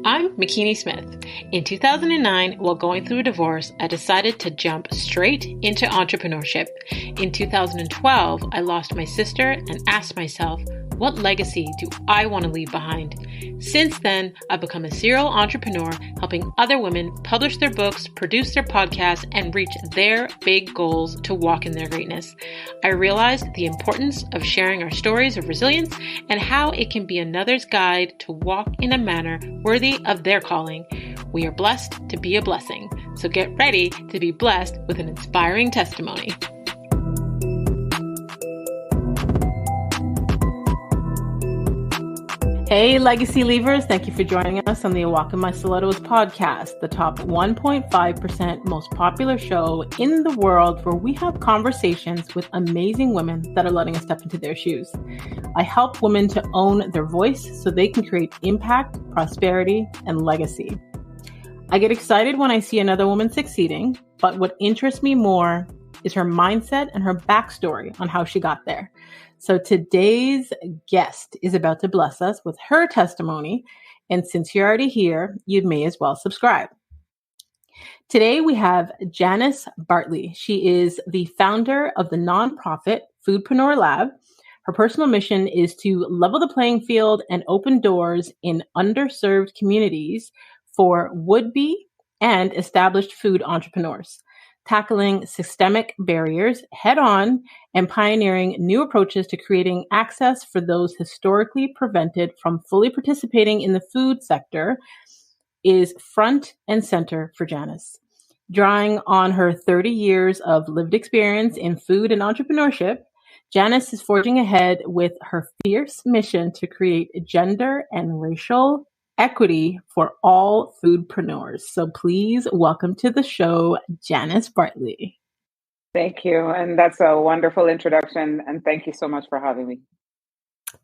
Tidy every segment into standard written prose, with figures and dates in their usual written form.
I'm McKinney Smith. In 2009, while going through a divorce, I decided to jump straight into entrepreneurship. In 2012, I lost my sister and asked myself, what legacy do I want to leave behind? Since then, I've become a serial entrepreneur, helping other women publish their books, produce their podcasts, and reach their big goals to walk in their greatness. I realized the importance of sharing our stories of resilience and how it can be another's guide to walk in a manner worthy of their calling. We are blessed to be a blessing, so get ready to be blessed with an inspiring testimony. Hey, Legacy Leavers. Thank you for joining us on the Walk in My Stilettos podcast, the top 1.5% most popular show in the world where we have conversations with amazing women that are letting us step into their shoes. I help women to own their voice so they can create impact, prosperity, and legacy. I get excited when I see another woman succeeding, but what interests me more is her mindset and her backstory on how she got there. So today's guest is about to bless us with her testimony. And since you're already here, you may as well subscribe. Today we have Janice Bartley. She is the founder of the nonprofit FoodpreneurLab. Her personal mission is to level the playing field and open doors in underserved communities for would-be and established food entrepreneurs, tackling systemic barriers head-on and pioneering new approaches to creating access for those historically prevented from fully participating in the food sector is front and center for Janice. Drawing on her 30 years of lived experience in food and entrepreneurship, Janice is forging ahead with her fierce mission to create gender and racial equity for all foodpreneurs. So please welcome to the show, Janice Bartley. Thank you. And that's a wonderful introduction. And thank you so much for having me.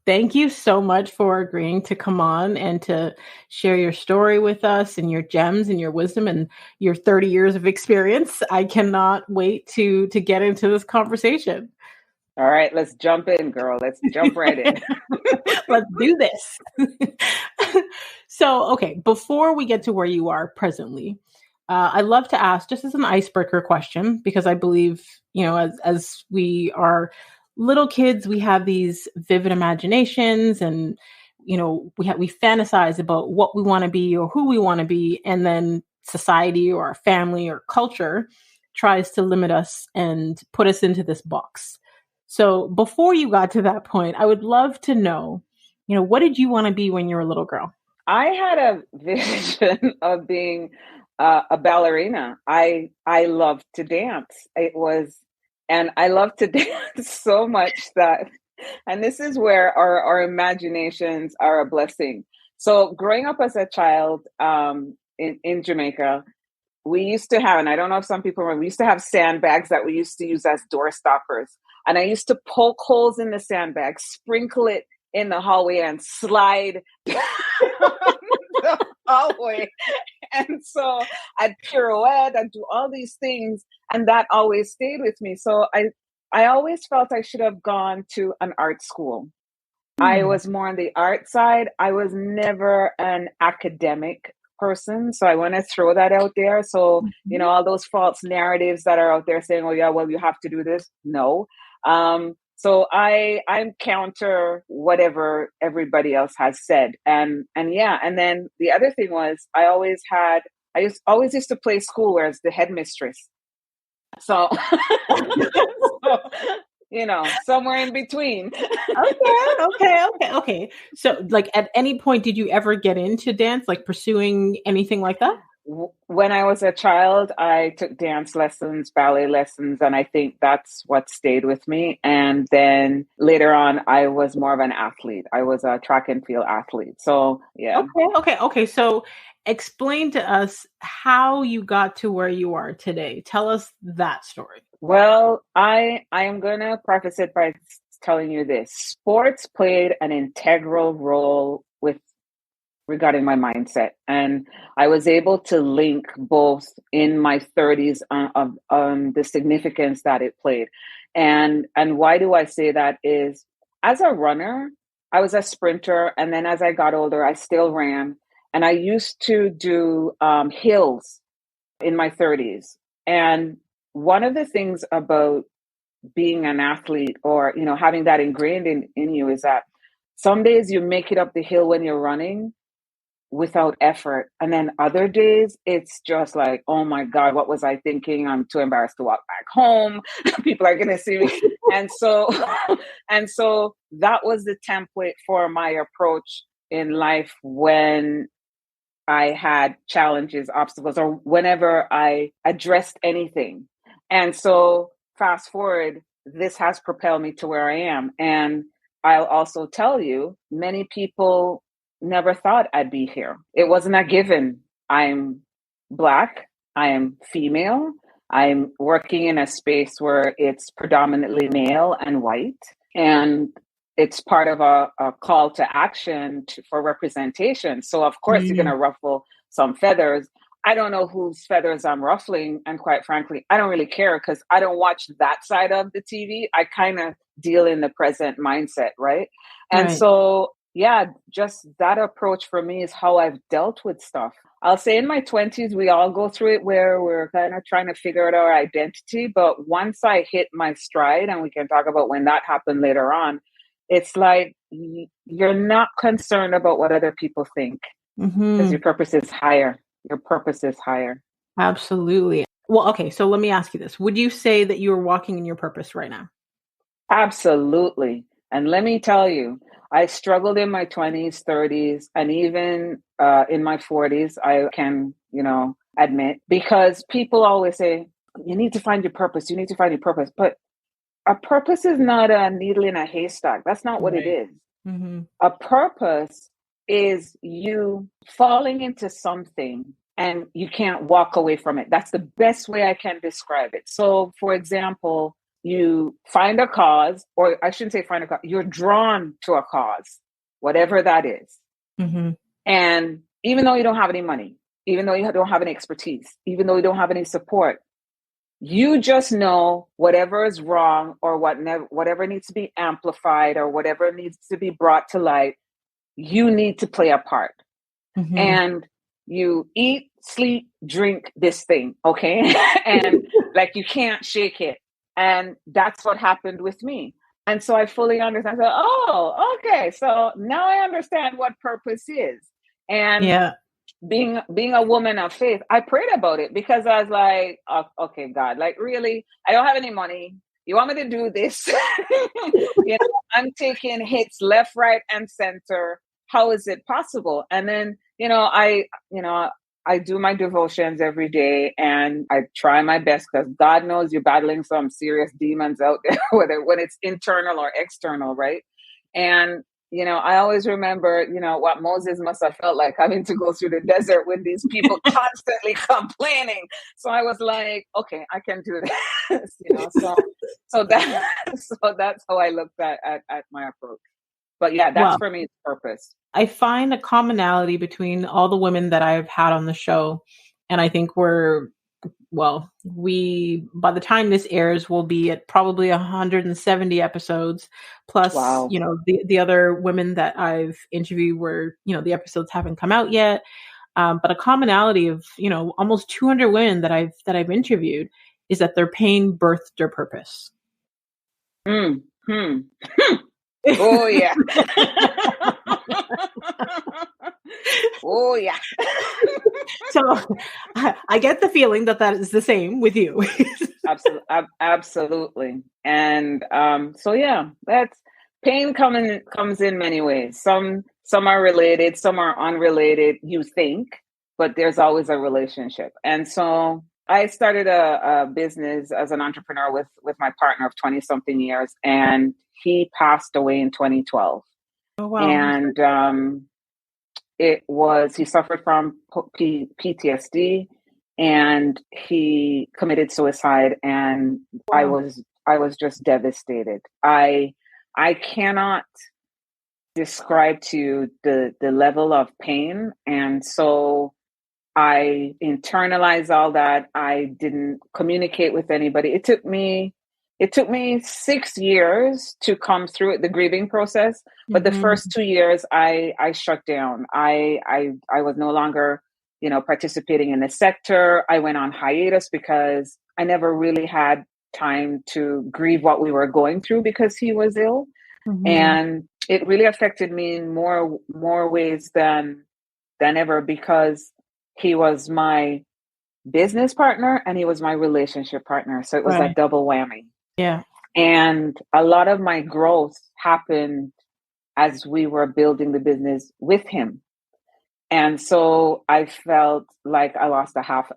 Thank you so much for agreeing to come on and to share your story with us and your gems and your wisdom and your 30 years of experience. I cannot wait to get into this conversation. All right, let's jump in, girl. Let's jump right in. Let's do this. So, okay, before we get to where you are presently, I love to ask, just as an icebreaker question, because I believe, as we are little kids, we have these vivid imaginations and, we fantasize about what we want to be or who we want to be. And then society or our family or culture tries to limit us and put us into this box. So before you got to that point, I would love to know, what did you want to be when you were a little girl? I had a vision of being a ballerina. I loved to dance. And I loved to dance so much that, and this is where our imaginations are a blessing. So growing up as a child in Jamaica, we used to have, and I don't know if some people remember, we used to have sandbags that we used to use as door stoppers. And I used to poke holes in the sandbag, sprinkle it in the hallway and slide down the hallway. And so I'd pirouette, I'd do all these things. And that always stayed with me. So I always felt I should have gone to an art school. I was more on the art side. I was never an academic person. So I want to throw that out there. So, all those false narratives that are out there saying, oh yeah, well, you have to do this. No. So I'm counter whatever everybody else has said. And then the other thing was I always used to play school as the headmistress. So, somewhere in between. Okay. So like at any point, did you ever get into dance, like pursuing anything like that? When I was a child, I took dance lessons, ballet lessons, and I think that's what stayed with me. And then later on, I was more of an athlete. I was a track and field athlete. So, yeah. Okay. So explain to us how you got to where you are today. Tell us that story. Well, I am going to preface it by telling you this. Sports played an integral role regarding my mindset. And I was able to link both in my 30s on the significance that it played. And why do I say that is, as a runner, I was a sprinter. And then as I got older, I still ran. And I used to do hills in my 30s. And one of the things about being an athlete, or, having that ingrained in you, is that some days you make it up the hill when you're running without effort. And then other days it's just like, oh my God, what was I thinking? I'm too embarrassed to walk back home. People are gonna see me. And so and so that was the template for my approach in life when I had challenges, obstacles, or whenever I addressed anything. And so fast forward, this has propelled me to where I am. And I'll also tell you, many people never thought I'd be here. It wasn't a given. I'm Black, I am female, I'm working in a space where it's predominantly male and white. And it's part of a call to action for representation. So of course you're going to ruffle some feathers. I don't know whose feathers I'm ruffling. And quite frankly, I don't really care because I don't watch that side of the TV. I kind of deal in the present mindset, right? And so, yeah, just that approach for me is how I've dealt with stuff. I'll say in my 20s, we all go through it where we're kind of trying to figure out our identity. But once I hit my stride, and we can talk about when that happened later on, it's like you're not concerned about what other people think because your purpose is higher. Your purpose is higher. Absolutely. Well, okay. So let me ask you this. Would you say that you are walking in your purpose right now? Absolutely. And let me tell you, I struggled in my 20s, 30s, and even in my 40s, I can, admit, because people always say, you need to find your purpose. You need to find your purpose. But a purpose is not a needle in a haystack. That's not what it is. A purpose is you falling into something and you can't walk away from it. That's the best way I can describe it. So, for example, you find a cause, or I shouldn't say find a cause, you're drawn to a cause, whatever that is. And even though you don't have any money, even though you don't have any expertise, even though you don't have any support, you just know whatever is wrong, or whatever needs to be amplified, or whatever needs to be brought to light, you need to play a part. And you eat, sleep, drink this thing, okay? And like you can't shake it. And that's what happened with me. And so I fully understand. So, oh, okay. So now I understand what purpose is. And being a woman of faith, I prayed about it because I was like, oh, okay, God, like really, I don't have any money. You want me to do this? I'm taking hits left, right, and center. How is it possible? And then, I do my devotions every day and I try my best because God knows you're battling some serious demons out there, whether when it's internal or external, right? And I always remember, what Moses must have felt like having to go through the desert with these people constantly complaining. So I was like, okay, I can do this, so that's how I looked at my approach. But yeah, that's for me, it's purpose. I find a commonality between all the women that I've had on the show. And I think by the time this airs, we'll be at probably 170 episodes plus, the other women that I've interviewed where, the episodes haven't come out yet. But a commonality of, almost 200 women that I've interviewed is that their pain birthed their purpose. Oh yeah. Oh yeah. So I get the feeling that is the same with you. Absolutely. And so yeah, that's pain comes in many ways. Some are related, some are unrelated, you think, but there's always a relationship. And so I started a business as an entrepreneur with my partner of 20 something years, and he passed away in 2012. Oh, wow. And he suffered from PTSD, and he committed suicide, and wow. I was just devastated. I cannot describe to you the level of pain. And so I internalized all that. I didn't communicate with anybody. It took me it took me 6 years to come through the grieving process. But the first 2 years, I shut down. I was no longer, participating in the sector. I went on hiatus because I never really had time to grieve what we were going through because he was ill. And it really affected me in more ways than ever, because he was my business partner and he was my relationship partner. So it was a double whammy. Yeah. And a lot of my growth happened as we were building the business with him. And so I felt like I lost a half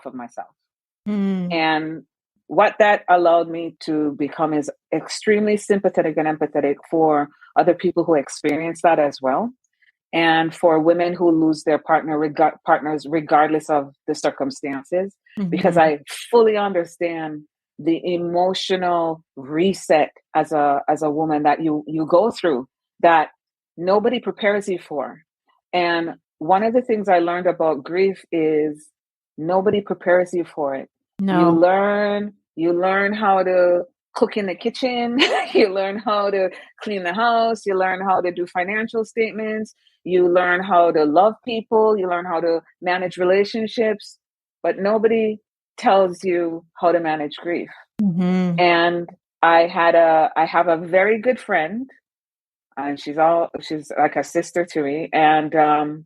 of myself. And what that allowed me to become is extremely sympathetic and empathetic for other people who experience that as well. And for women who lose their partners regardless of the circumstances, because I fully understand the emotional reset as a woman that you go through that nobody prepares you for. And one of the things I learned about grief is nobody prepares you for it. No. You learn how to cook in the kitchen, you learn how to clean the house, you learn how to do financial statements, you learn how to love people, you learn how to manage relationships, but nobody tells you how to manage grief. And I have a very good friend, and she's like a sister to me. And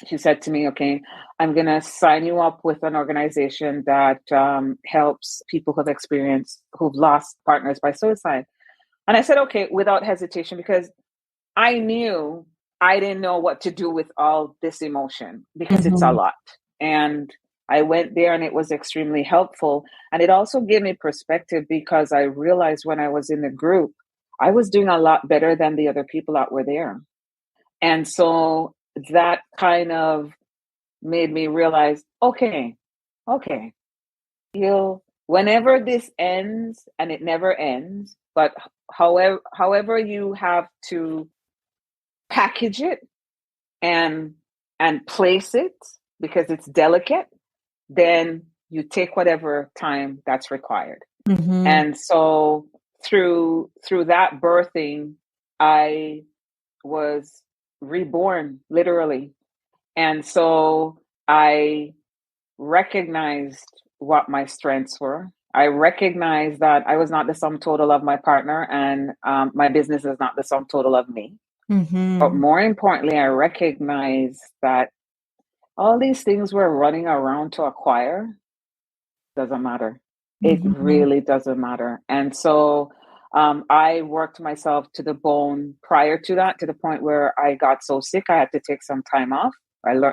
she said to me, okay, I'm going to sign you up with an organization that helps people who've lost partners by suicide. And I said, okay, without hesitation, because I knew I didn't know what to do with all this emotion, because it's a lot. And I went there and it was extremely helpful. And it also gave me perspective, because I realized when I was in the group, I was doing a lot better than the other people that were there. And so that kind of made me realize, okay, whenever this ends, and it never ends, but however you have to package it and place it, because it's delicate, then you take whatever time that's required. And so through that birthing, I was reborn, literally. And so I recognized what my strengths were. I recognized that I was not the sum total of my partner, and my business is not the sum total of me. But more importantly, I recognized that all these things we're running around to acquire doesn't matter. It really doesn't matter. And so I worked myself to the bone prior to that, to the point where I got so sick, I had to take some time off.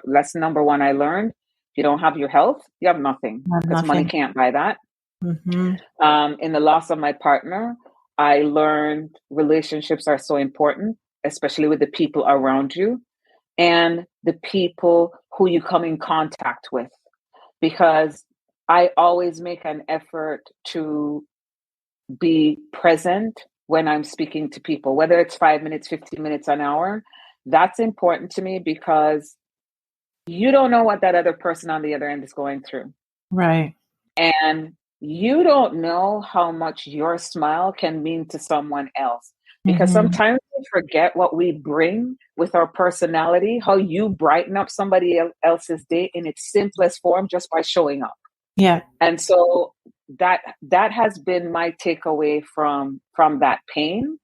Lesson number one I learned: if you don't have your health, you have nothing, because money can't buy that. In the loss of my partner, I learned relationships are so important, especially with the people around you and the people who you come in contact with, because I always make an effort to be present when I'm speaking to people, whether it's 5 minutes, 15 minutes, an hour. That's important to me, because you don't know what that other person on the other end is going through. Right. And you don't know how much your smile can mean to someone else, because sometimes we forget what we bring with our personality, how you brighten up somebody else's day in its simplest form just by showing up. Yeah. And so that has been my takeaway from that pain.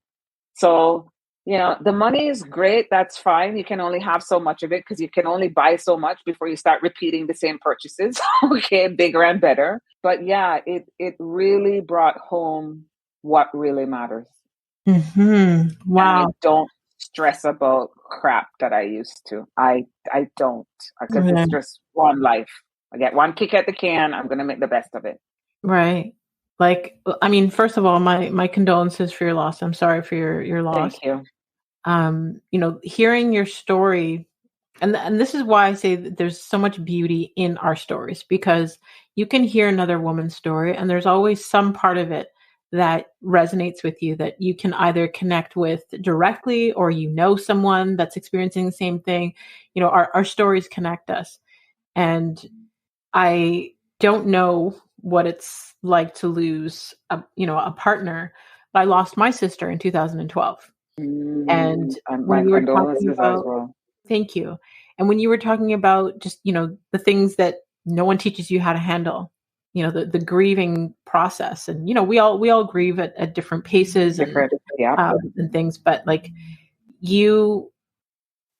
So, the money is great. That's fine. You can only have so much of it, because you can only buy so much before you start repeating the same purchases. Okay, bigger and better. But yeah, it really brought home what really matters. Wow. And I don't stress about crap that I used to. I don't, because it's just one life. I get one kick at the can. I'm going to make the best of it. Right. Like, I mean, first of all, my condolences for your loss. I'm sorry for your loss. Thank you. Hearing your story, and this is why I say that there's so much beauty in our stories, because you can hear another woman's story, and there's always some part of it that resonates with you, that you can either connect with directly, or someone that's experiencing the same thing. Our stories connect us. And I don't know what it's like to lose a partner. But I lost my sister in 2012. And And when my you were talking condolences as about, well. thank you. And when you were talking about just, the things that no one teaches you how to handle, the grieving process. And, we all grieve at different paces Different, yeah. and things, but like you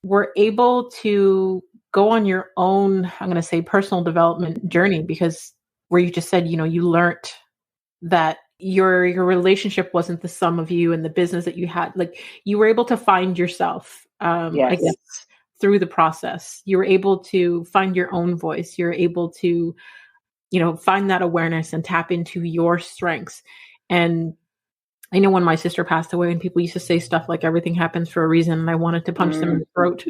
were able to go on your own, I'm going to say personal development journey, because where you just said, you learned that your relationship wasn't the sum of you and the business that you had. Like you were able to find yourself, I Yes. guess, through the process. You were able to find your own voice. You're able to, find that awareness and tap into your strengths. And I know when my sister passed away and people used to say stuff like everything happens for a reason, and I wanted to punch them in the throat.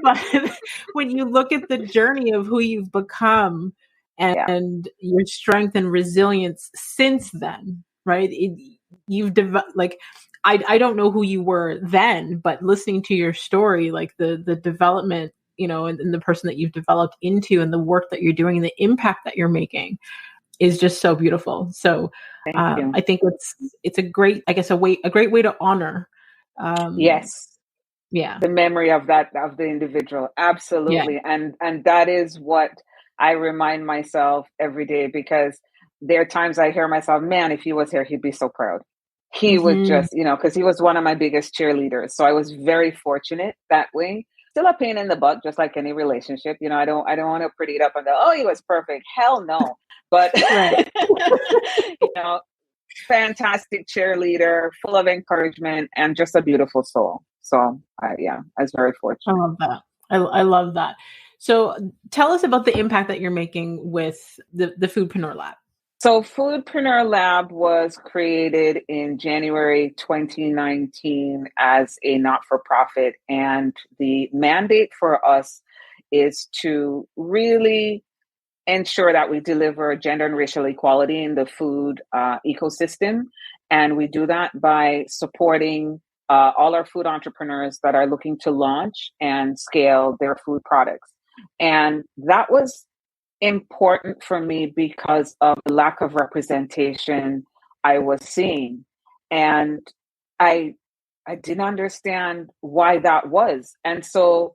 but when you look at the journey of who you've become and your strength and resilience since then, right? You've developed, like, I don't know who you were then, but listening to your story, like the development, and the person that you've developed into and the work that you're doing and the impact that you're making is just so beautiful. So I think it's a great, I guess, a great way to honor. Yes. Yeah. The memory of the individual. Absolutely. Yeah. And that is what I remind myself every day, because there are times I hear myself, man, if he was here, he'd be so proud. He would just, because he was one of my biggest cheerleaders. So I was very fortunate that way. Still a pain in the butt, just like any relationship. I don't want to pretty it up and go, oh, he was perfect. Hell no. But fantastic cheerleader, full of encouragement, and just a beautiful soul. So I was very fortunate. I love that. I love that. So tell us about the impact that you're making with the FoodpreneurLab. So FoodpreneurLab was created in January 2019 as a not-for-profit. And the mandate for us is to really ensure that we deliver gender and racial equality in the food ecosystem. And we do that by supporting all our food entrepreneurs that are looking to launch and scale their food products. And that was important for me because of the lack of representation I was seeing. And I didn't understand why that was. And so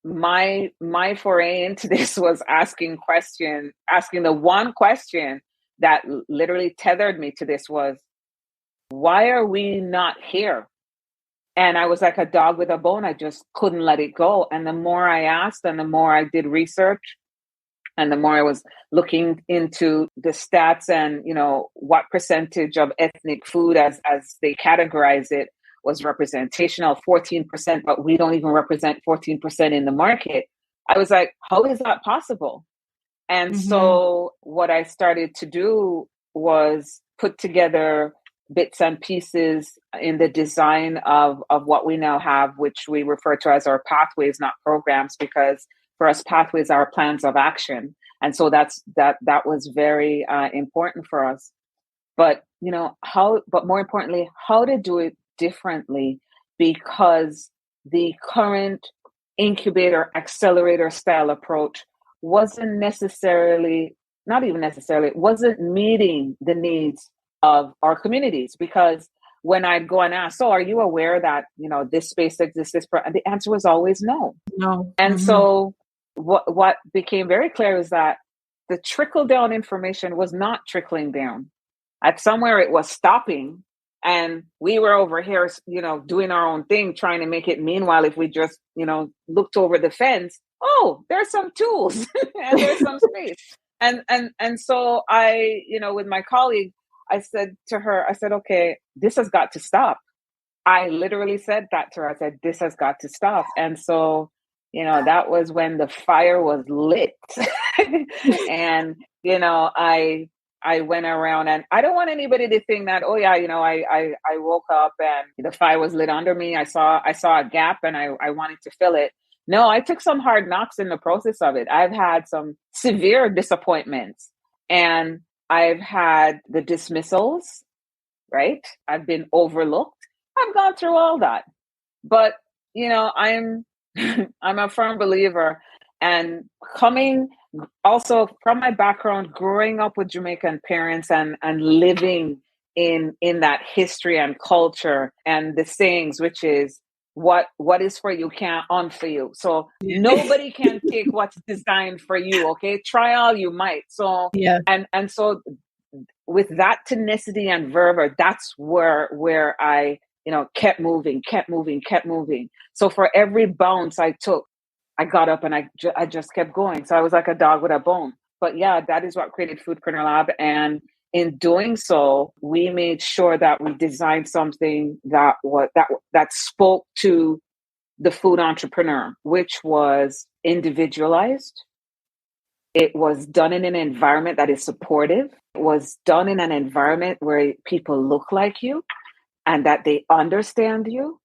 my foray into this was asking the one question that literally tethered me to this was, why are we not here? And I was like a dog with a bone. I just couldn't let it go. And the more I asked and the more I did research and the more I was looking into the stats and, what percentage of ethnic food as they categorize it was representational, 14%, but we don't even represent 14% in the market. I was like, how is that possible? And so what I started to do was put together bits and pieces in the design of what we now have, which we refer to as our pathways, not programs, because for us, pathways are plans of action. And so that was very important for us. But, but more importantly, how to do it differently, because the current incubator accelerator style approach wasn't meeting the needs of our communities. Because when I'd go and ask, so are you aware that, this space exists? And the answer was always no. No. And so what became very clear is that the trickle down information was not trickling down. At somewhere it was stopping, and we were over here, doing our own thing, trying to make it. Meanwhile, if we just, looked over the fence, oh, there's some tools and there's some space. And so I, with my colleague, I said to her, okay, this has got to stop. I literally said that to her. I said, this has got to stop. And so, that was when the fire was lit. And, I went around, and I don't want anybody to think that, oh yeah, I woke up and the fire was lit under me. I saw a gap and I wanted to fill it. No, I took some hard knocks in the process of it. I've had some severe disappointments, and I've had the dismissals, right? I've been overlooked. I've gone through all that. But, I'm I'm a firm believer And coming also from my background, growing up with Jamaican parents and living in that history and culture and the sayings, which is what is for you can't for you. So nobody can take what's designed for you. Okay, try all you might. So yeah, and so with that tenacity and fervor, that's where I kept moving. So for every bounce I took, I got up and I just kept going. So I was like a dog with a bone. But yeah, that is what created FoodpreneurLab. And in doing so, we made sure that we designed something that spoke to the food entrepreneur, which was individualized. It was done in an environment that is supportive. It was done in an environment where people look like you and that they understand you,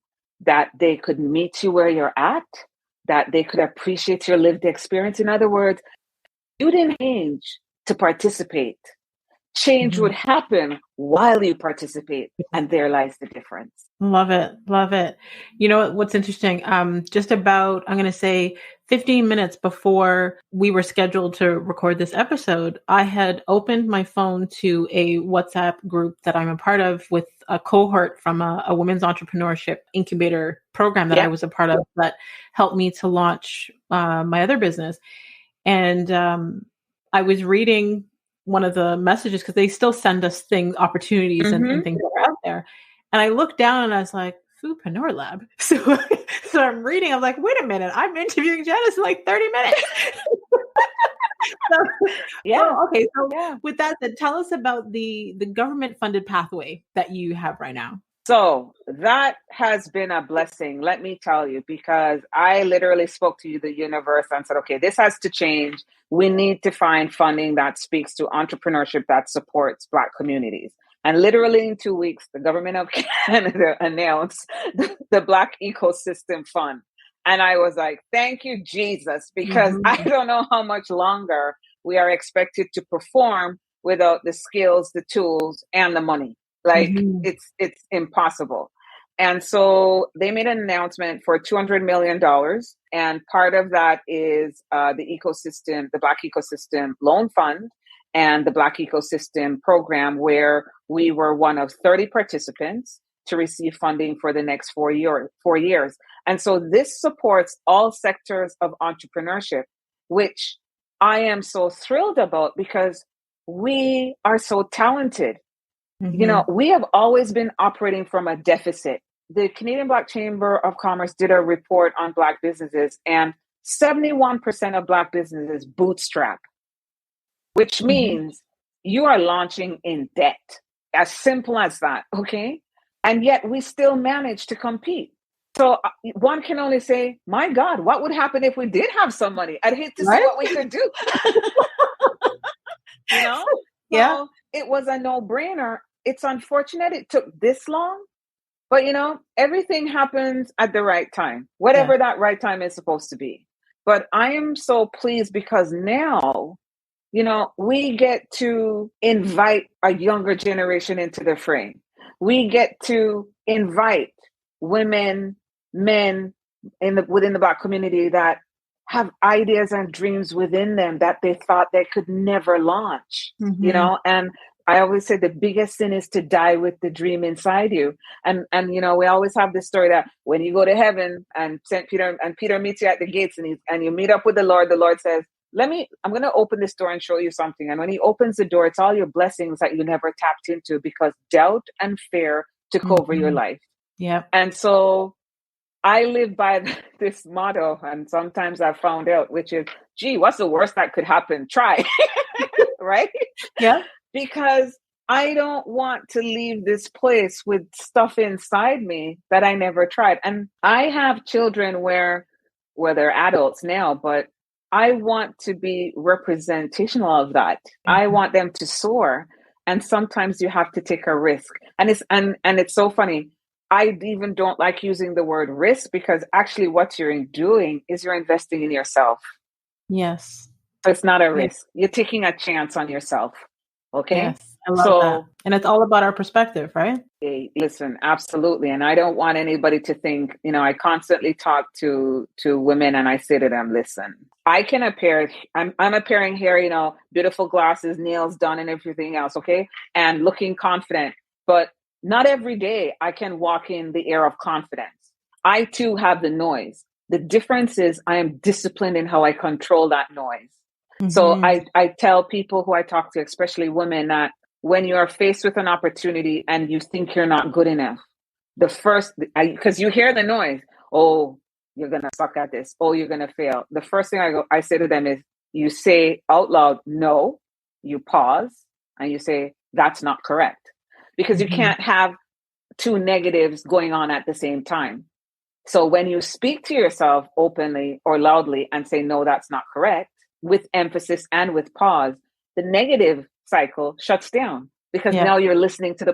that they could meet you where you're at, that they could appreciate your lived experience. In other words, you didn't change to participate. Change would happen while you participate, and there lies the difference. Love it. Love it. You know what's interesting? Just about, I'm going to say 15 minutes before we were scheduled to record this episode, I had opened my phone to a WhatsApp group that I'm a part of with a cohort from a women's entrepreneurship incubator program that I was a part of that helped me to launch my other business. And I was reading one of the messages because they still send us opportunities and things that are out there. And I looked down and I was like, FoodpreneurLab. So I'm reading. I'm like, wait a minute. I'm interviewing Janice in like 30 minutes. Okay. So with that said, tell us about the government funded pathway that you have right now. So that has been a blessing, let me tell you, because I literally spoke to the universe and said, okay, this has to change. We need to find funding that speaks to entrepreneurship that supports Black communities. And literally in 2 weeks, the government of Canada announced the Black Ecosystem Fund. And I was like, thank you, Jesus, because I don't know how much longer we are expected to perform without the skills, the tools, and the money. Like it's impossible. And so they made an announcement for $200 million. And part of that is the Black Ecosystem Loan Fund and the Black Ecosystem Program, where we were one of 30 participants to receive funding for the next 4 years. And so this supports all sectors of entrepreneurship, which I am so thrilled about because we are so talented. You know, we have always been operating from a deficit. The Canadian Black Chamber of Commerce did a report on Black businesses, and 71% of Black businesses bootstrap, which means you are launching in debt. As simple as that, okay? And yet we still manage to compete. So one can only say, my God, what would happen if we did have some money? I'd hate to see what we could do. You know? So it was a no-brainer. It's unfortunate it took this long, but everything happens at the right time, whatever that right time is supposed to be. But I am so pleased because now, we get to invite a younger generation into the frame. We get to invite women, men within the Black community that have ideas and dreams within them that they thought they could never launch, and I always say the biggest sin is to die with the dream inside you. And we always have this story that when you go to heaven and Peter meets you at the gates and you meet up with the Lord says, I'm going to open this door and show you something. And when he opens the door, it's all your blessings that you never tapped into because doubt and fear took over your life. Yeah. And so I live by this motto, and sometimes I've found out, which is, gee, what's the worst that could happen? Try, right? Yeah. Because I don't want to leave this place with stuff inside me that I never tried. And I have children where they're adults now, but I want to be representational of that. I want them to soar. And sometimes you have to take a risk. And it's so funny. I even don't like using the word risk because actually what you're doing is you're investing in yourself. Yes. So it's not a risk. You're taking a chance on yourself. Okay. Yes. I love that. So And it's all about our perspective, right? listen, absolutely. And I don't want anybody to think, I constantly talk to women and I say to them, listen, I can appear, I'm appearing here, beautiful glasses, nails done and everything else. Okay. And looking confident, but not every day I can walk in the air of confidence. I too have the noise. The difference is I am disciplined in how I control that noise. So I tell people who I talk to, especially women, that when you are faced with an opportunity and you think you're not good enough, because you hear the noise, oh, you're going to suck at this. Oh, you're going to fail. The first thing I say to them is, you say out loud, no, you pause and you say, that's not correct. Because you can't have two negatives going on at the same time. So when you speak to yourself openly or loudly and say, no, that's not correct, with emphasis and with pause, the negative cycle shuts down because now you're listening to the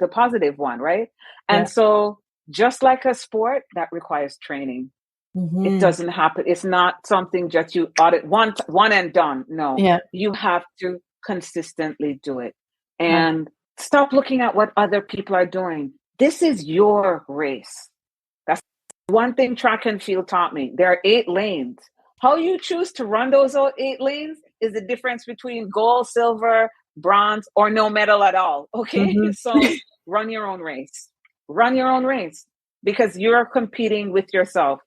positive one, right? And so just like a sport, that requires training. It doesn't happen. It's not something just you audit one and done. No, you have to consistently do it and stop looking at what other people are doing. This is your race. That's one thing track and field taught me. There are 8 lanes. How you choose to run those 8 lanes is the difference between gold, silver, bronze, or no medal at all. Okay. So run your own race. Run your own race because you're competing with yourself.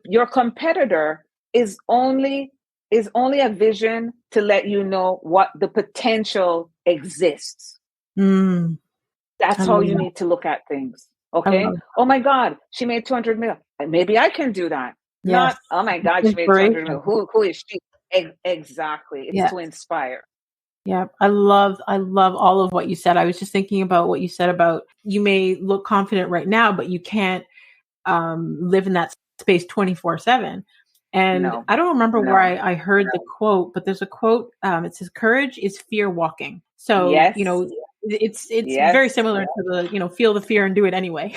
Your competitor is only a vision to let you know what the potential exists. That's how you need to look at things. Okay. Oh my God, she made 200 million. Maybe I can do that. Not, oh my God, she made 200 million. Who is she? Exactly. It's to inspire. Yeah. I love all of what you said. I was just thinking about what you said about you may look confident right now, but you can't live in that space 24/7. And I don't remember where I heard the quote, but there's a quote. It says, "Courage is fear walking." So, it's very similar to the, feel the fear and do it anyway.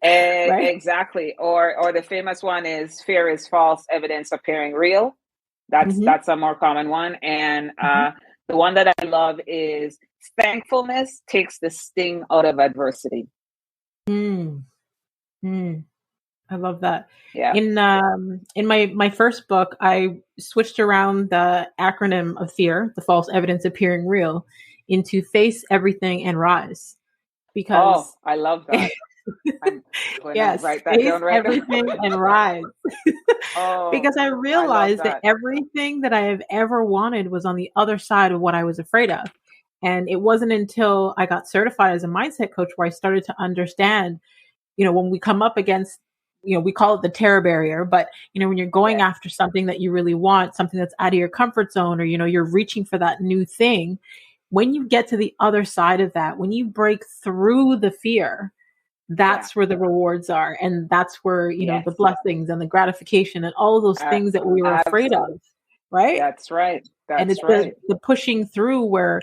Right? Exactly. Or the famous one is fear is false evidence appearing real. That's a more common one. And the one that I love is thankfulness takes the sting out of adversity. I love that. Yeah. In my first book, I switched around the acronym of fear, the false evidence appearing real, into face everything and rise. Because I love that. I'm going to write that face down right everything now. and rise. Because I realized that everything that I have ever wanted was on the other side of what I was afraid of. And it wasn't until I got certified as a mindset coach where I started to understand, when we come up against, we call it the terror barrier, but, when you're going after something that you really want, something that's out of your comfort zone, or, you're reaching for that new thing, when you get to the other side of that, when you break through the fear, that's where the rewards are. And that's where, the blessings and the gratification and all of those things that we were afraid of. Right. That's right. And it's the pushing through where,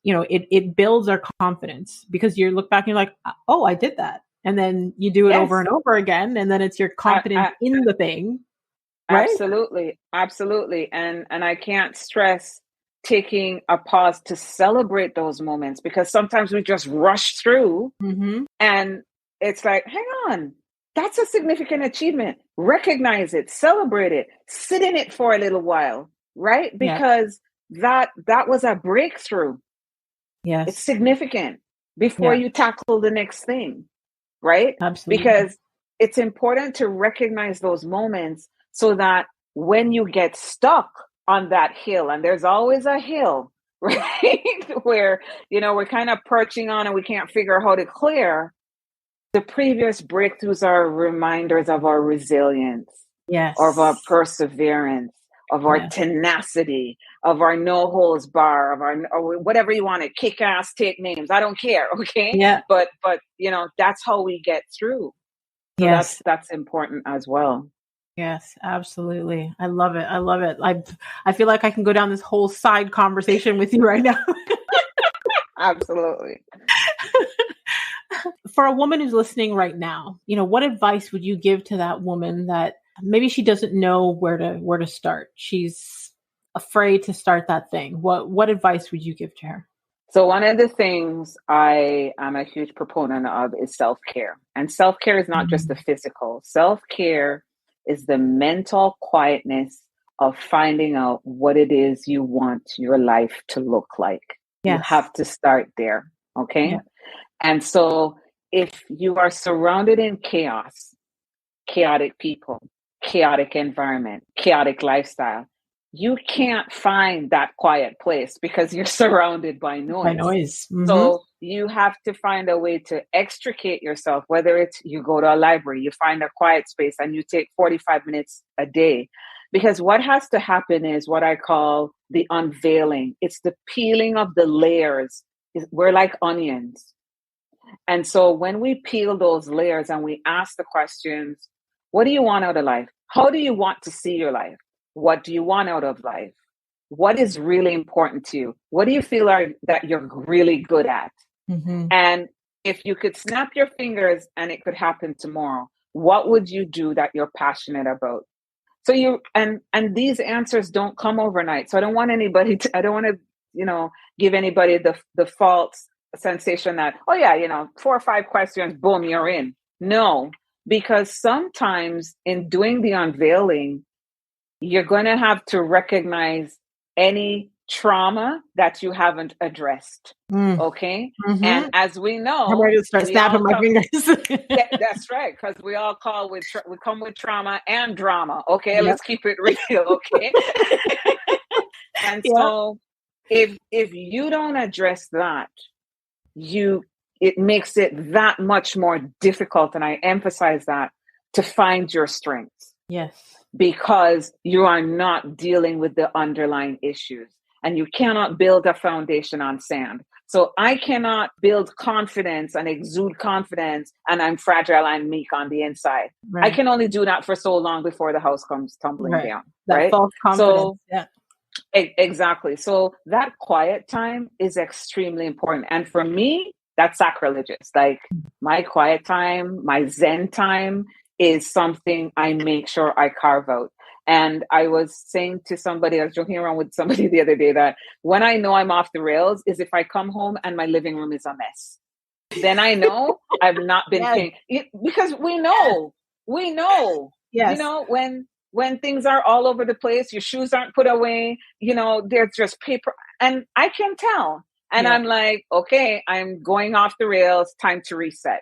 it builds our confidence because you look back and you're like, oh, I did that. And then you do it over and over again. And then it's your confidence in the thing. Right? Absolutely. Absolutely. And I can't stress taking a pause to celebrate those moments because sometimes we just rush through and it's like, hang on, that's a significant achievement. Recognize it, celebrate it, sit in it for a little while, right? Because that was a breakthrough. Yes. It's significant before you tackle the next thing, right? Absolutely. Because it's important to recognize those moments so that when you get stuck on that hill, and there's always a hill, right? Where, we're kind of perching on and we can't figure out how to clear. The previous breakthroughs are reminders of our resilience, of our perseverance, of our tenacity, of our no holds bar, or whatever you want to kick ass, take names. I don't care. Okay. Yeah. But that's how we get through. So that's important as well. Yes, absolutely. I love it. I love it. I feel like I can go down this whole side conversation with you right now. Absolutely. For a woman who's listening right now, what advice would you give to that woman that maybe she doesn't know where to start? She's afraid to start that thing. What advice would you give to her? So one of the things I am a huge proponent of is self-care. And self-care is not just the physical. Self-care is the mental quietness of finding out what it is you want your life to look like. You Yes. have to start there. Okay. Yeah. And so if you are surrounded in chaos, chaotic people, chaotic environment, chaotic lifestyle, you can't find that quiet place because you're surrounded by noise. By noise. So you have to find a way to extricate yourself, whether it's you go to a library, you find a quiet space and you take 45 minutes a day. Because what has to happen is what I call the unveiling. It's the peeling of the layers. We're like onions. And so when we peel those layers and we ask the questions, what do you want out of life? How do you want to see your life? What do you want out of life? What is really important to you? What do you feel that you're really good at? And if you could snap your fingers and it could happen tomorrow, what would you do that you're passionate about? So you and these answers don't come overnight. So I don't want to, give anybody the false sensation that, oh yeah, 4 or 5 questions, boom, you're in. No, because sometimes in doing the unveiling, you're going to have to recognize any trauma that you haven't addressed. Okay. And as we know, I'm ready to start snapping my fingers. Yeah, that's right. Because we all we come with trauma and drama. Okay. Yep. Let's keep it real. Okay. And so if you don't address that, it makes it that much more difficult. And I emphasize that to find your strengths. Yes. Because you are not dealing with the underlying issues and you cannot build a foundation on sand. So I cannot build confidence and exude confidence and I'm fragile and meek on the inside. Right. I can only do that for so long before the house comes tumbling down. That false confidence. So, exactly. So that quiet time is extremely important. And for me, that's sacrilegious. Like my quiet time, my Zen time is something I make sure I carve out. And I was saying to somebody, I was joking around with somebody the other day that when I know I'm off the rails is if I come home and my living room is a mess. Then I know I've not been paying. Because we know. Yes. When things are all over the place, your shoes aren't put away, there's just paper. And I can tell. And I'm like, okay, I'm going off the rails, time to reset.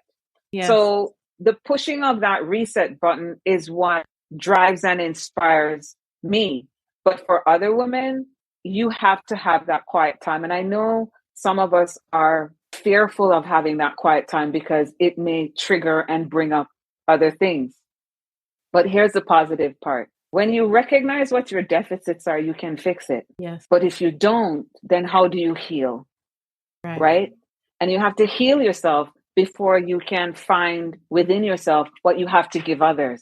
Yes. So the pushing of that reset button is what drives and inspires me. But for other women, you have to have that quiet time. And I know some of us are fearful of having that quiet time because it may trigger and bring up other things. But here's the positive part. When you recognize what your deficits are, you can fix it. Yes. But if you don't, then how do you heal? Right? And you have to heal yourself before you can find within yourself what you have to give others.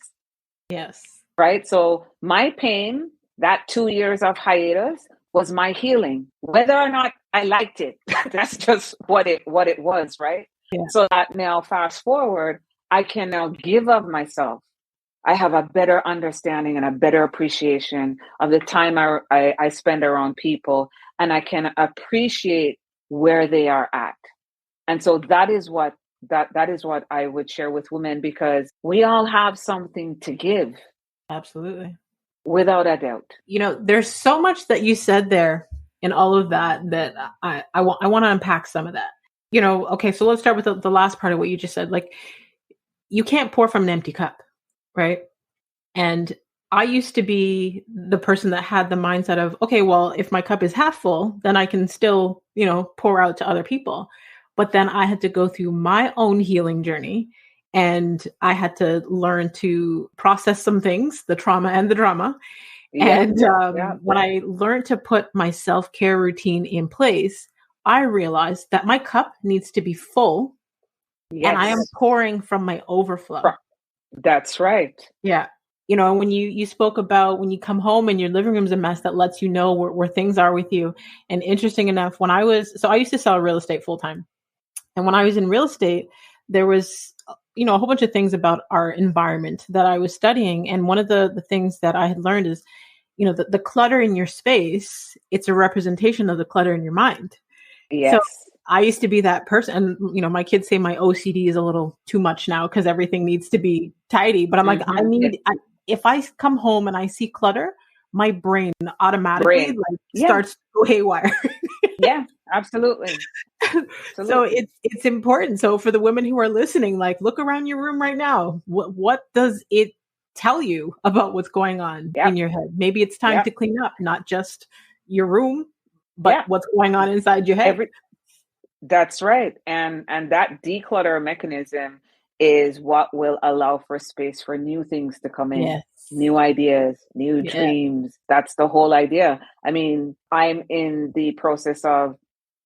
Yes. Right? So my pain, that 2 years of hiatus was my healing. Whether or not I liked it, that's just what it was, right? Yeah. So that now fast forward, I can now give of myself. I have a better understanding and a better appreciation of the time I spend around people, and I can appreciate where they are at. And so that is what I would share with women, because we all have something to give. Absolutely. Without a doubt. There's so much that you said there in all of that I want to unpack some of that. Okay, so let's start with the last part of what you just said. Like, you can't pour from an empty cup, right? And I used to be the person that had the mindset of, okay, well, if my cup is half full, then I can still, pour out to other people. But then I had to go through my own healing journey, and I had to learn to process some things, the trauma and the drama. When I learned to put my self-care routine in place, I realized that my cup needs to be full, and I am pouring from my overflow. That's right. Yeah. When you spoke about when you come home and your living room's a mess, that lets you know where things are with you. And interesting enough, I used to sell real estate full time. And when I was in real estate, there was, a whole bunch of things about our environment that I was studying. And one of the things that I had learned is, the clutter in your space, it's a representation of the clutter in your mind. So Yes. I used to be that person. And, my kids say my OCD is a little too much now because everything needs to be tidy. But I'm like, Yeah. if I come home and I see clutter, my brain automatically Brain. like Yeah. starts to go haywire. Yeah. Absolutely. So Absolutely. it's important. So for the women who are listening, like look around your room right now. What does it tell you about what's going on in Yep. your head? Maybe it's time Yep. to clean up, not just your room, but Yeah. what's going on inside your head. Every That's right. And that declutter mechanism is what will allow for space for new things to come in, Yes. new ideas, new Yeah. dreams. That's the whole idea. I mean, I'm in the process of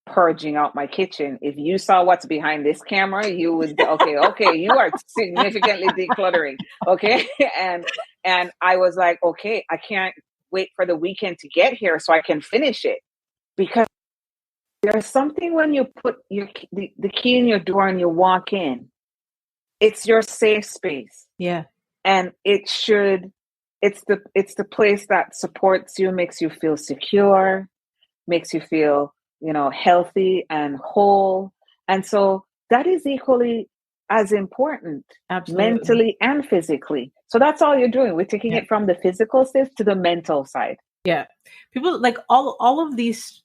purging out my kitchen. If you saw what's behind this camera, you would be okay, you are significantly decluttering. Okay. And I was like, okay, I can't wait for the weekend to get here so I can finish it. Because there's something when you put the key in your door and you walk in, it's your safe space. Yeah. And it's the place that supports you, makes you feel secure, makes you feel, healthy and whole. And so that is equally as important Absolutely. mentally and physically. So that's all you're doing. We're taking Yeah. it from the physical side to the mental side. Yeah. People like all of these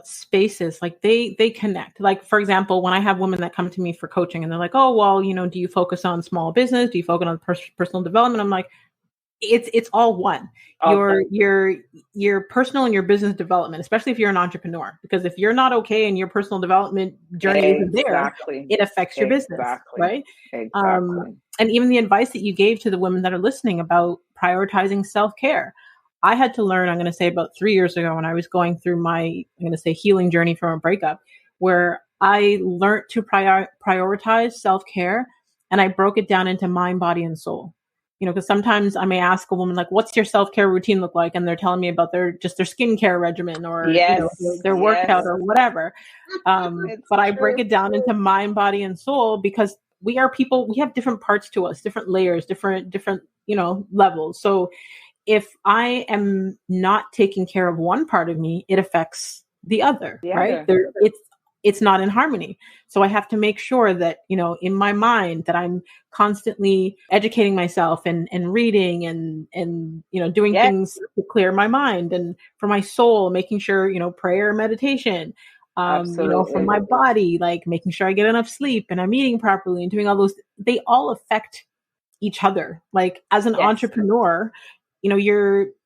spaces, like they connect. Like for example, when I have women that come to me for coaching and they're like, "Oh, well, do you focus on small business? Do you focus on personal development?" I'm like, it's all one. Okay. Your personal and your business development, especially if you're an entrepreneur, because if you're not okay and your personal development journey isn't there, Exactly. it affects your business, Exactly. right? Exactly. And even the advice that you gave to the women that are listening about prioritizing self-care, I had to learn, I'm going to say about 3 years ago when I was going through my, I'm going to say healing journey from a breakup, where I learned to prioritize self-care, and I broke it down into mind, body, and soul. Because sometimes I may ask a woman, like, what's your self-care routine look like? And they're telling me about their skincare regimen or, Yes. their workout Yes. or whatever. It's But I break true. it down into mind, body, and soul because we are people, we have different parts to us, different layers, different, levels. So if I am not taking care of one part of me, it affects the other, The right? other. It's not in harmony. So I have to make sure that, in my mind that I'm constantly educating myself and reading and doing Yes. things to clear my mind, and for my soul, making sure, prayer, meditation, for Absolutely. my body, like making sure I get enough sleep and I'm eating properly and doing all those, they all affect each other. Like as an Yes. entrepreneur,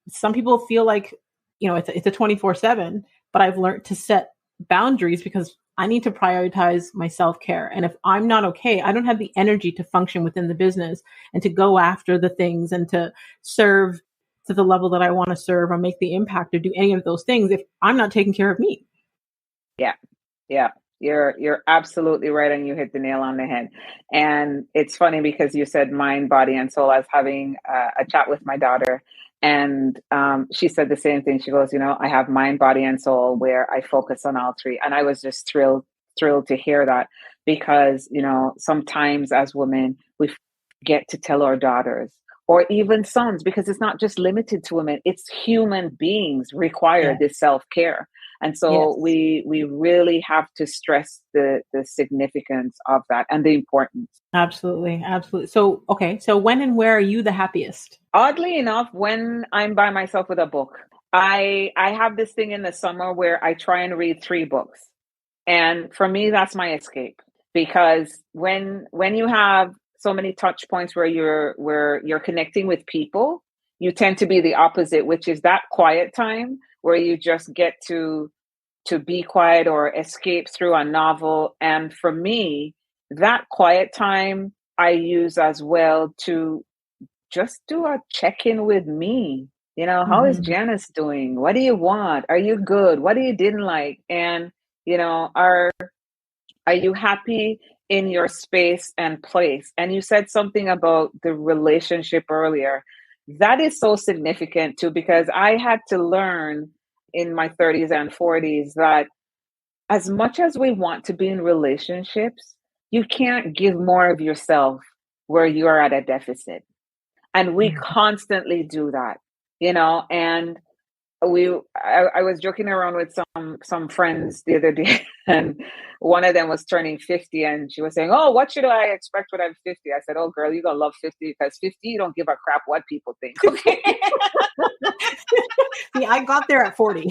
some people feel like, it's a 24/7, but I've learned to set boundaries because I need to prioritize my self-care. And if I'm not okay, I don't have the energy to function within the business and to go after the things and to serve to the level that I want to serve or make the impact or do any of those things if I'm not taking care of me. Yeah. Yeah. You're absolutely right, and you hit the nail on the head. And it's funny because you said mind, body, and soul. I was having a chat with my daughter, and she said the same thing. She goes, I have mind, body, and soul where I focus on all three. And I was just thrilled to hear that because sometimes as women we forget to tell our daughters or even sons, because it's not just limited to women. It's human beings require Yeah. this self care. And so Yes. we really have to stress the significance of that and the importance. Absolutely. Absolutely. So, okay. So when and where are you the happiest? Oddly enough, when I'm by myself with a book, I have this thing in the summer where I try and read 3 books. And for me, that's my escape. Because when you have so many touch points where you're connecting with people, you tend to be the opposite, which is that quiet time where you just get to be quiet or escape through a novel. And for me, that quiet time I use as well to just do a check-in with me. How is Mm-hmm. Janice doing? What do you want? Are you good? What do you didn't like? And are you happy in your space and place? And you said something about the relationship earlier. That is so significant too, because I had to learn in my 30s and 40s that as much as we want to be in relationships, you can't give more of yourself where you're at a deficit. And we constantly do that, and I was joking around with some friends the other day, and one of them was turning 50, and she was saying, "Oh, what should I expect when I'm 50?" I said, "Oh, girl, you're gonna love 50 because 50, you don't give a crap what people think." Okay. See, I got there at 40.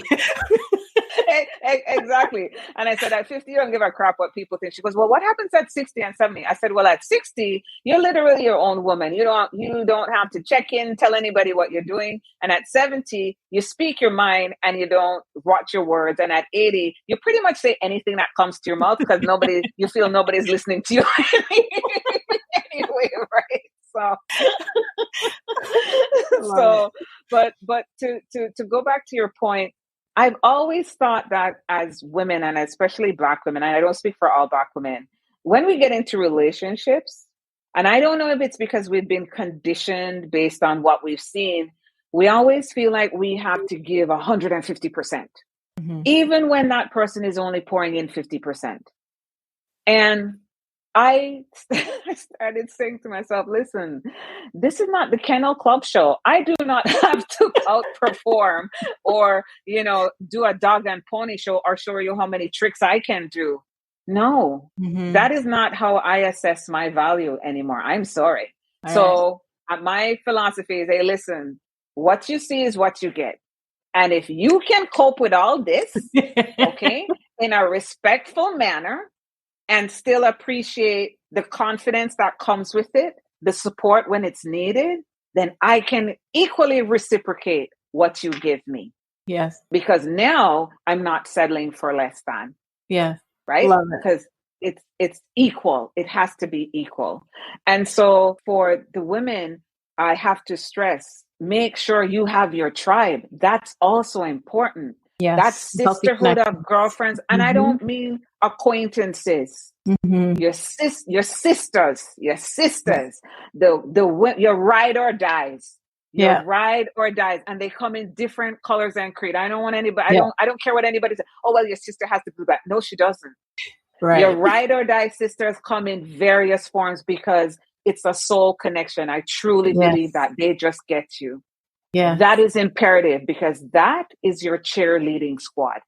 Exactly. And I said, at 50, you don't give a crap what people think. She goes, "Well, what happens at 60 and 70? I said, "Well, at 60, you're literally your own woman. You don't have to check in, tell anybody what you're doing. And at 70, you speak your mind and you don't watch your words. And at 80, you pretty much say anything that comes to your mouth because you feel nobody's listening to you anyway, right?" But to go back to your point, I've always thought that as women, and especially Black women, and I don't speak for all Black women, when we get into relationships, and I don't know if it's because we've been conditioned based on what we've seen, we always feel like we have to give 150%, even when that person is only pouring in 50%. And I started saying to myself, listen, this is not the Kennel Club show. I do not have to outperform or, do a dog and pony show or show you how many tricks I can do. No, that is not how I assess my value anymore. I'm sorry. So my philosophy is, hey, listen, what you see is what you get. And if you can cope with all this, okay, in a respectful manner, and still appreciate the confidence that comes with it, the support when it's needed, then I can equally reciprocate what you give me. Yes. Because now I'm not settling for less than. Yes. Right? Love it. Because it's equal. It has to be equal. And so for the women, I have to stress, make sure you have your tribe. That's also important. Yes. That sisterhood of girlfriends. And I don't mean acquaintances. Your sisters, your ride or dies. Your ride or dies, and they come in different colors and creed. I don't want anybody. I don't care what anybody says. Oh well, your sister has to do that. No, she doesn't. Right. Your ride or die sisters come in various forms because it's a soul connection. I truly believe that they just get you. Yeah, that is imperative because that is your cheerleading squad.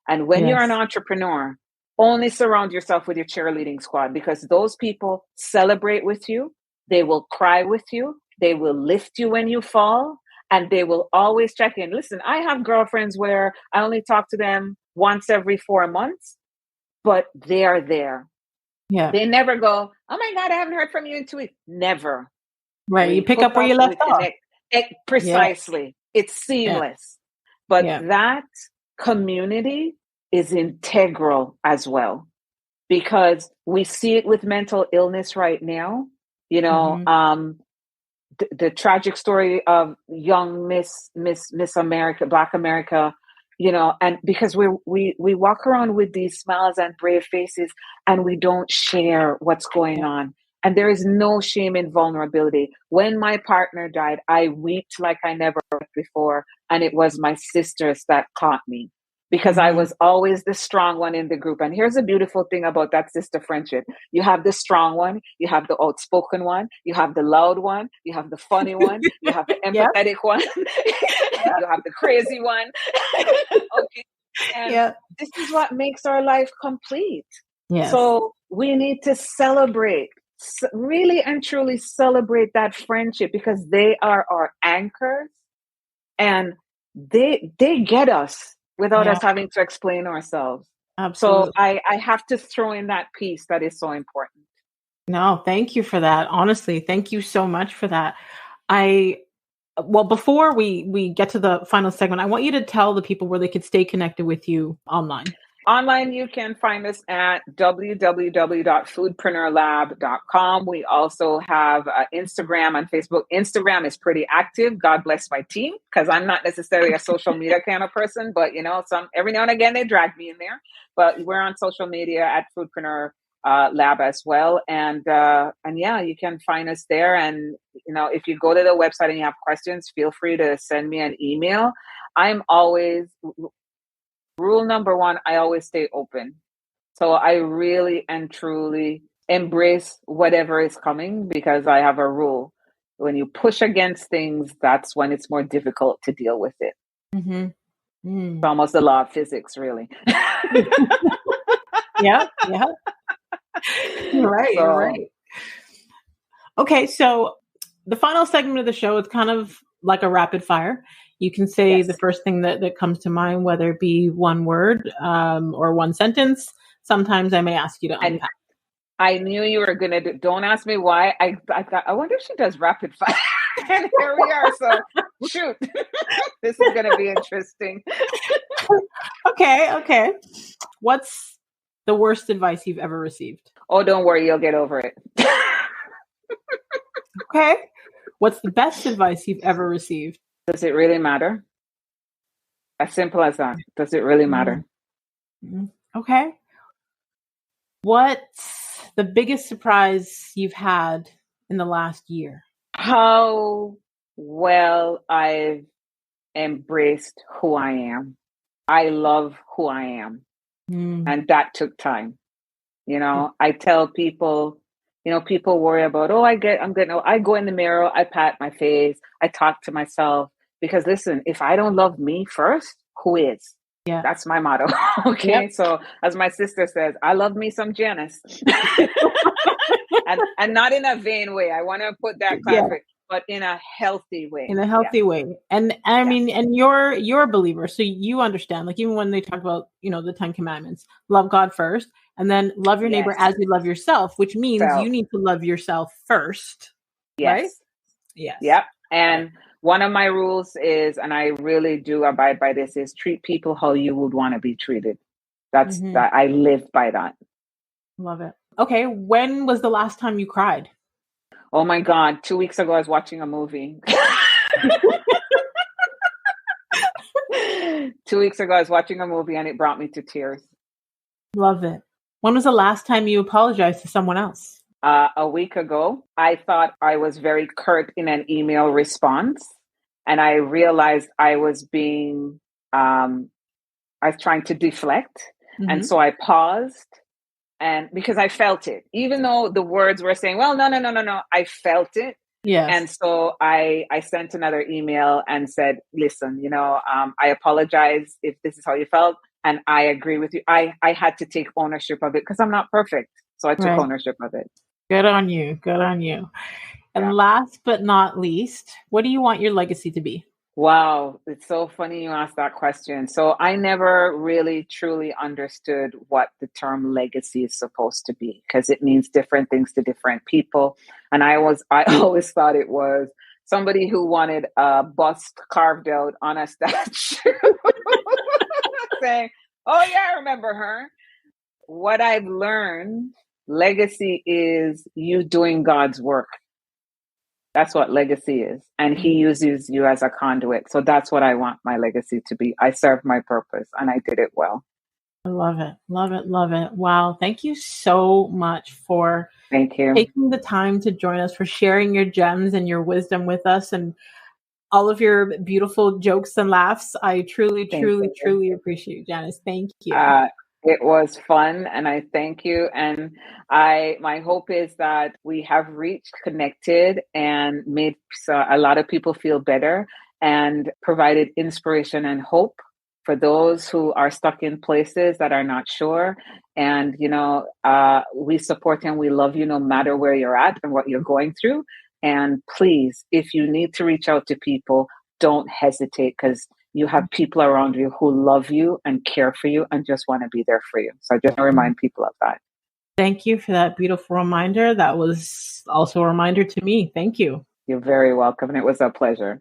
And when you're an entrepreneur, only surround yourself with your cheerleading squad because those people celebrate with you. They will cry with you. They will lift you when you fall, and they will always check in. Listen, I have girlfriends where I only talk to them once every 4 months, but they are there. Yeah. They never go, "Oh my God, I haven't heard from you in 2 weeks." Never. Right. You pick up where you left off. Precisely. It's seamless. But that community is integral as well, because we see it with mental illness right now. The tragic story of young Miss America, Black America, and because we walk around with these smiles and brave faces and we don't share what's going on. And there is no shame in vulnerability. When my partner died, I wept like I never wept before. And it was my sisters that caught me because I was always the strong one in the group. And here's a beautiful thing about that sister friendship. You have the strong one, you have the outspoken one, you have the loud one, you have the funny one, you have the empathetic one, you have the crazy one. Okay. And this is what makes our life complete. Yes. So we need to celebrate, really and truly celebrate that friendship, because they are our anchors and they get us without us having to explain ourselves. Absolutely. So I have to throw in that piece that is so important. No, thank you for that. Honestly, thank you so much for that. Before we get to the final segment, I want you to tell the people where they could stay connected with you online. Online, you can find us at www.foodpreneurlab.com. We also have Instagram and Facebook. Instagram is pretty active. God bless my team, because I'm not necessarily a social media kind of person, but every now and again they drag me in there. But we're on social media at FoodpreneurLab as well, and you can find us there. And if you go to the website and you have questions, feel free to send me an email. I'm always. Rule number one, I always stay open. So I really and truly embrace whatever is coming, because I have a rule. When you push against things, that's when it's more difficult to deal with it. It's almost the law of physics, really. Yeah. You're right. Okay, so the final segment of the show is kind of like a rapid fire. You can say the first thing that comes to mind, whether it be one word or one sentence. Sometimes I may ask you to unpack. I knew you were going to don't ask me why. I thought, I wonder if she does rapid fire. And here we are. So shoot, this is going to be interesting. Okay. What's the worst advice you've ever received? Oh, don't worry. You'll get over it. Okay. What's the best advice you've ever received? Does it really matter? As simple as that. Does it really matter? Okay. What's the biggest surprise you've had in the last year? How well I've embraced who I am. I love who I am. And that took time. I tell people, people worry about, I go in the mirror, I pat my face, I talk to myself, because listen, if I don't love me first, who is? Yeah. That's my motto. Okay. Yep. So as my sister says, I love me some Janice. and not in a vain way. I want to put that clarification, but in a healthy way. In a healthy way. And I mean, and you're a believer. So you understand, like, even when they talk about, the 10 commandments, love God first, and then love your neighbor as you love yourself, which means you need to love yourself first. Yes. Right? Yes. Yep. And one of my rules is, and I really do abide by this, is treat people how you would want to be treated. That's that. I live by that. Love it. Okay. When was the last time you cried? Oh my God. 2 weeks ago, I was watching a movie. 2 weeks ago, I was watching a movie and it brought me to tears. Love it. When was the last time you apologized to someone else? A week ago. I thought I was very curt in an email response. And I realized I was I was trying to deflect. And so I paused, and because I felt it, even though the words were saying, well, no, I felt it. Yes. And so I sent another email and said, listen, I apologize if this is how you felt. And I agree with you. I had to take ownership of it because I'm not perfect. So I took ownership of it. Good on you. And last but not least, what do you want your legacy to be? Wow. It's so funny you asked that question. So I never really truly understood what the term legacy is supposed to be, because it means different things to different people. And I always thought it was somebody who wanted a bust carved out on a statue saying, oh yeah, I remember her. What I've learned, legacy is you doing God's work. That's what legacy is. And he uses you as a conduit. So that's what I want my legacy to be. I served my purpose and I did it well. I love it. Wow. Thank you so much for taking the time to join us, for sharing your gems and your wisdom with us, and all of your beautiful jokes and laughs. I truly appreciate you, Janice. Thank you. It was fun, and I thank you. And my hope is that we have reached, connected, and made a lot of people feel better, and provided inspiration and hope for those who are stuck in places that are not sure. And, we support and we love you no matter where you're at and what you're going through. And please, if you need to reach out to people, don't hesitate, because you have people around you who love you and care for you and just want to be there for you. So I just want to remind people of that. Thank you for that beautiful reminder. That was also a reminder to me. Thank you. You're very welcome. And it was a pleasure.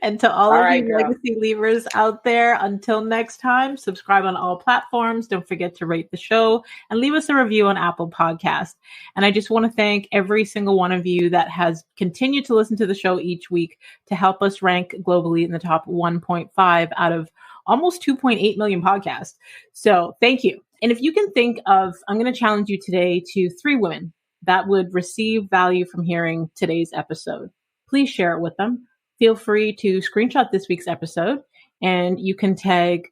And to all of you legacy leavers out there, until next time, subscribe on all platforms. Don't forget to rate the show and leave us a review on Apple Podcasts. And I just want to thank every single one of you that has continued to listen to the show each week to help us rank globally in the top 1.5 out of almost 2.8 million podcasts. So thank you. And if you can think of, I'm going to challenge you today to 3 women that would receive value from hearing today's episode. Please share it with them. Feel free to screenshot this week's episode, and you can tag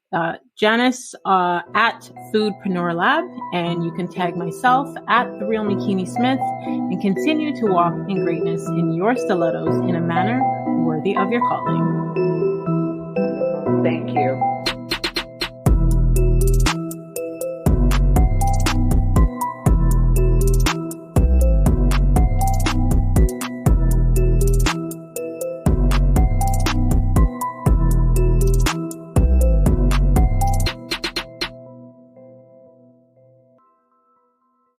Janice at FoodpreneurLab, and you can tag myself at The Real Makini Smith, and continue to walk in greatness in your stilettos in a manner worthy of your calling. Thank you.